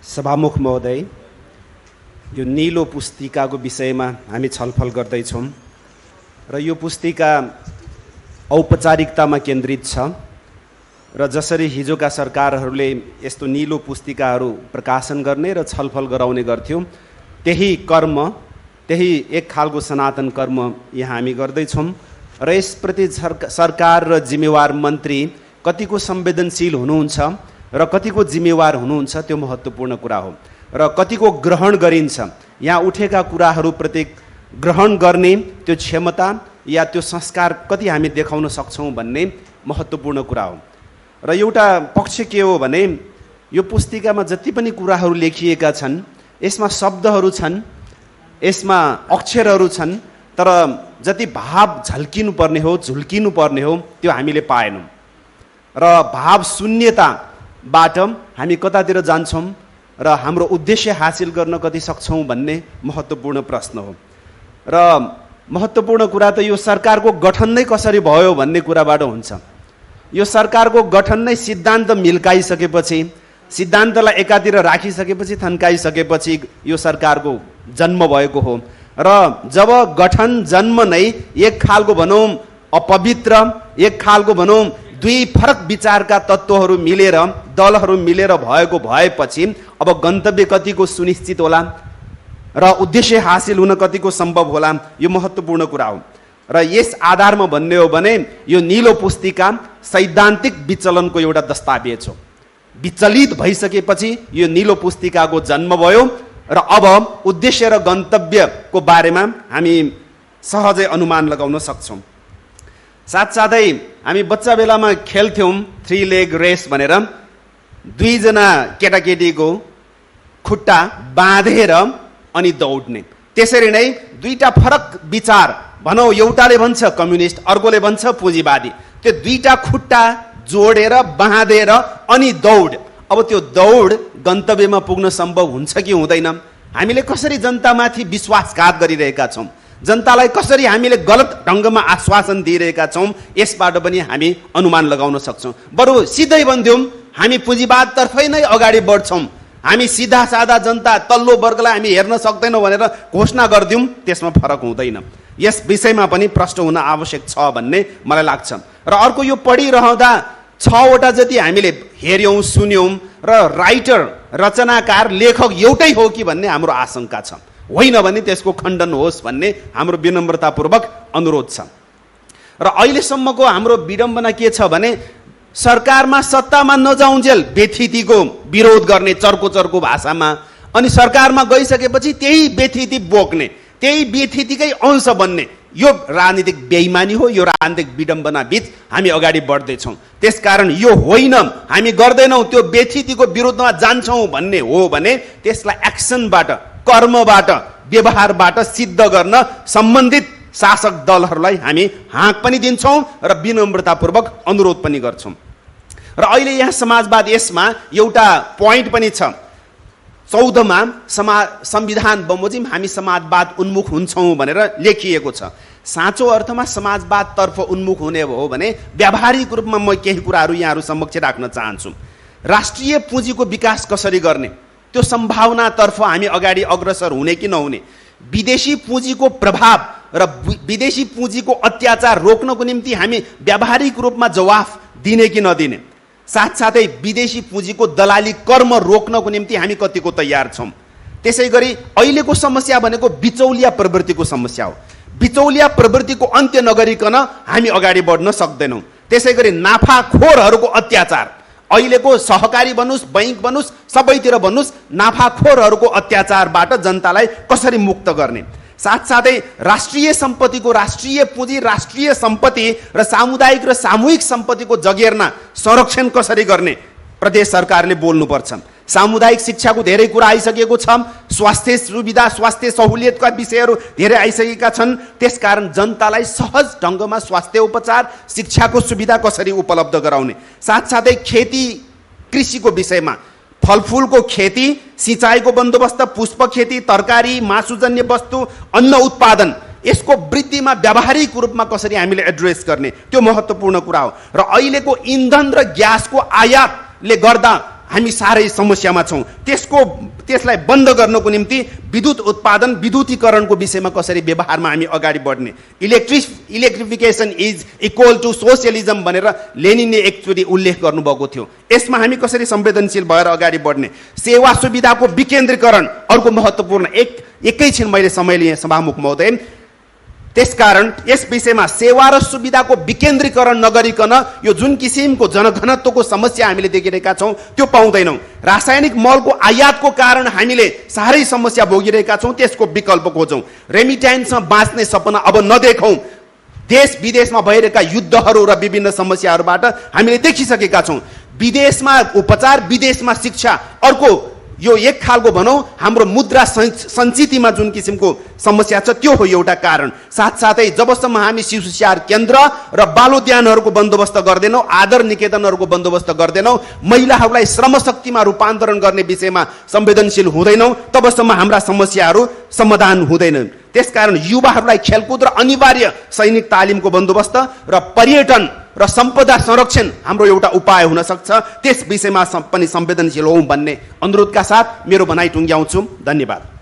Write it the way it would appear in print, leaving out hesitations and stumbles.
सभामुख महोदय, यो नीलो पुस्तिकाको विषयमा हामी छलफल गर्दैछौँ र यो पुस्तिका औपचारिकतामा केन्द्रित छ र जसरी हिजोका सरकारहरूले यस्तो नीलो पुस्तिकाहरू प्रकाशन गर्ने र छलफल गराउने गर्थ्यौँ, त्यही कर्म, त्यही एक खालको सनातन कर्म यहाँ हामी गर्दैछौँ र यसप्रति सरकार र जिम्मेवार मन्त्री कतिको संवेदनशील हुनुहुन्छ र कतिको जिम्मेवार हुनुहुन्छ त्यो महत्त्वपूर्ण कुरा हो र कतिको ग्रहण गरिन्छ। यहाँ उठेका कुराहरूप्रति ग्रहण गर्ने त्यो क्षमता या त्यो संस्कार कति हामी देखाउन सक्छौँ भन्ने महत्त्वपूर्ण कुरा हो। र एउटा पक्ष के हो भने यो पुस्तिकामा जति पनि कुराहरू लेखिएका छन् यसमा शब्दहरू छन्, यसमा अक्षरहरू छन्, तर जति भाव झल्किनु पर्ने हो, झुल्किनु पर्ने हो त्यो हामीले पाएनौँ र भाव शून्यताबाट हामी कतातिर जान्छौँ र हाम्रो उद्देश्य हासिल गर्न कति सक्छौँ भन्ने महत्त्वपूर्ण प्रश्न हो। र महत्त्वपूर्ण कुरा त यो सरकारको गठन नै कसरी भयो भन्ने कुराबाट हुन्छ। यो सरकारको गठन नै सिद्धान्त मिल्काइसकेपछि, सिद्धान्तलाई एकातिर राखिसकेपछि, थन्काइसकेपछि यो सरकारको जन्म भएको हो र जब गठन जन्म नै एक खालको भनौँ अपवित्र, एक खालको भनौँ दुई फरक विचारका तत्त्वहरू मिलेर, दलहरू मिलेर भएको भएपछि अब गन्तव्य कतिको सुनिश्चित होला र उद्देश्य हासिल हुन कतिको सम्भव होला, यो महत्त्वपूर्ण कुरा हो। र यस आधारमा भन्ने हो भने यो नीलो पुस्तिका सैद्धान्तिक विचलनको एउटा दस्तावेज हो। विचलित भइसकेपछि यो नीलो पुस्तिकाको जन्म भयो र अब उद्देश्य र गन्तव्यको बारेमा हामी सहजै अनुमान लगाउन सक्छौँ। साथसाथै हामी बच्चा बेलामा खेल्थ्यौँ 3 लेग रेस भनेर, दुईजना केटाकेटीको खुट्टा बाँधेर अनि दौड्ने। त्यसरी नै दुईटा फरक विचार, भनौँ एउटाले भन्छ कम्युनिस्ट, अर्कोले भन्छ पुँजीवादी, त्यो दुईटा खुट्टा जोडेर बाँधेर अनि दौड। अब त्यो दौड गन्तव्यमा पुग्न सम्भव हुन्छ कि हुँदैन? हामीले कसरी जनतामाथि विश्वासघात गरिरहेका छौँ, जनतालाई कसरी हामीले गलत ढङ्गमा आश्वासन दिइरहेका छौँ, यसबाट पनि हामी अनुमान लगाउन सक्छौँ। बरु सिधै भन्थ्यौँ हामी पुँजीवादतर्फै नै अगाडि बढ्छौँ, हामी सिधा साधा जनता तल्लो वर्गलाई हामी हेर्न सक्दैनौँ भनेर घोषणा गरिदिउँ, त्यसमा फरक हुँदैन। यस विषयमा पनि प्रश्न हुन आवश्यक छ भन्ने मलाई लाग्छ। र अर्को, यो पढिरहँदा 6 वटा जति हामीले हेऱ्यौँ, सुन्यौँ र राइटर, रचनाकार, लेखक एउटै हो कि भन्ने हाम्रो आशंका छ। होइन भने त्यसको खण्डन होस् भन्ने हाम्रो विनम्रतापूर्वक अनुरोध छ। र अहिलेसम्मको हाम्रो विडम्बना के छ भने सरकारमा सत्तामा नजाउन्जेल व्यथितिको विरोध गर्ने चर्को भाषामा, अनि सरकारमा गइसकेपछि त्यही व्यथिति बोक्ने, त्यही व्यथितिकै अंश बन्ने, यो राजनीतिक बेइमानी हो। यो राजनीतिक विडम्बना बीच हामी अगाडि बढ्दैछौँ। त्यसकारण यो होइन, हामी गर्दैनौँ, त्यो व्यथितिको विरुद्धमा जान्छौँ भन्ने हो भने त्यसलाई एक्सनबाट, कर्मबाट, व्यवहारबाट सिद्ध गर्न सम्बन्धित शासक दलहरूलाई हामी हाँक पनि दिन्छौँ र विनम्रतापूर्वक अनुरोध पनि गर्छौँ। र अहिले यहाँ समाजवाद, यसमा एउटा पोइन्ट पनि छ, 14मा संविधान बमोजिम हामी समाजवाद उन्मुख हुन्छौँ भनेर लेखिएको छ। साँचो अर्थमा समाजवादतर्फ उन्मुख हुने हो भने व्यावहारिक रूपमा म केही कुराहरू यहाँहरू समक्ष राख्न चाहन्छु। राष्ट्रिय पुँजीको विकास कसरी गर्ने, त्यो सम्भावनातर्फ हामी अगाडि अग्रसर हुने कि नहुने, विदेशी पुँजीको प्रभाव र विदेशी पुँजीको अत्याचार रोक्नको निम्ति हामी व्यावहारिक रूपमा जवाफ दिने कि नदिने, साथसाथै विदेशी पुँजीको दलाली कर्म रोक्नको निम्ति हामी कतिको तयार छौँ। त्यसै गरी अहिलेको समस्या भनेको बिचौलिया प्रवृत्तिको समस्या हो। बिचौलिया प्रवृत्तिको अन्त्य नगरिकन हामी अगाडि बढ्न सक्दैनौँ। त्यसै गरी नाफाखोरहरूको अत्याचार, अहिलेको सहकारी भन्नुहोस्, बैङ्क भन्नुहोस्, सबैतिर भन्नुहोस्, नाफाखोरहरूको अत्याचारबाट जनतालाई कसरी मुक्त गर्ने, साथसाथै राष्ट्रिय सम्पत्तिको, राष्ट्रिय पुँजी, राष्ट्रिय सम्पत्ति र सामुदायिक र सामूहिक सम्पत्तिको जगेर्ना संरक्षण कसरी गर्ने प्रदेश सरकारले बोल्नुपर्छ। सामुदायिक शिक्षाको धेरै कुरा आइसकेको छ, स्वास्थ्य सुविधा, स्वास्थ्य सहुलियतका विषयहरू धेरै आइसकेका छन्। त्यसकारण जनतालाई सहज ढङ्गमा स्वास्थ्य उपचार, शिक्षाको सुविधा कसरी उपलब्ध गराउने, साथसाथै खेती कृषिको विषयमा फलफुलको खेती, सिँचाइको बन्दोबस्त, पुष्प खेती, तरकारी, मासुजन्य वस्तु, अन्न उत्पादन, यसको वृद्धिमा व्यावहारिक रूपमा कसरी हामीले एड्रेस गर्ने, त्यो महत्त्वपूर्ण कुरा हो। र अहिलेको इन्धन र ग्यासको आयातले गर्दा हामी साह्रै समस्यामा छौँ। त्यसलाई बन्द गर्नको निम्ति विद्युत उत्पादन विद्युतीकरणको विषयमा कसरी व्यवहारमा हामी अगाडि बढ्ने, electrification is equal to socialism भनेर लेनिनले एकचोटि उल्लेख गर्नुभएको थियो। यसमा हामी कसरी संवेदनशील भएर अगाडि बढ्ने, सेवा सुविधाको विकेन्द्रीकरण अर्को महत्त्वपूर्ण एकैछिन मैले समय लिएँ सभामुख महोदय। त्यसकारण यस विषयमा सेवा र सुविधाको विकेन्द्रीकरण नगरिकन यो जुन किसिमको जनघनत्वको समस्या हामीले देखिरहेका छौँ त्यो पाउँदैनौँ। रासायनिक मलको आयातको कारण हामीले साह्रै समस्या भोगिरहेका छौँ, त्यसको विकल्प खोजौँ। रेमिट्यान्समा बाँच्ने सपना अब नदेखौँ। देश विदेशमा भइरहेका युद्धहरू र विभिन्न समस्याहरूबाट हामीले देखिसकेका छौँ। विदेशमा उपचार, विदेशमा शिक्षा, अर्को यो एक खालको भनौँ हाम्रो मुद्रा सञ्चितिमा जुन किसिमको समस्या छ त्यो हो एउटा कारण। साथसाथै जबसम्म हामी शिशुस्याहार केन्द्र र बालोद्यानहरूको बन्दोबस्त गर्दैनौँ, आदर निकेतनहरूको बन्दोबस्त गर्दैनौँ, महिलाहरूलाई श्रमशक्तिमा रूपान्तरण गर्ने विषयमा संवेदनशील हुँदैनौँ, तबसम्म हाम्रा समस्याहरू समाधान हुँदैनन्। त्यसकारण युवाहरूलाई खेलकुद र अनिवार्य सैनिक तालिमको बन्दोबस्त र पर्यटन र सम्पदा संरक्षण हाम्रो एउटा उपाय हुन सक्छ। त्यस विषयमा पनि संवेदनशील हौँ भन्ने अनुरोधका साथ मेरो भनाइ टुङ्ग्याउँछु। धन्यवाद।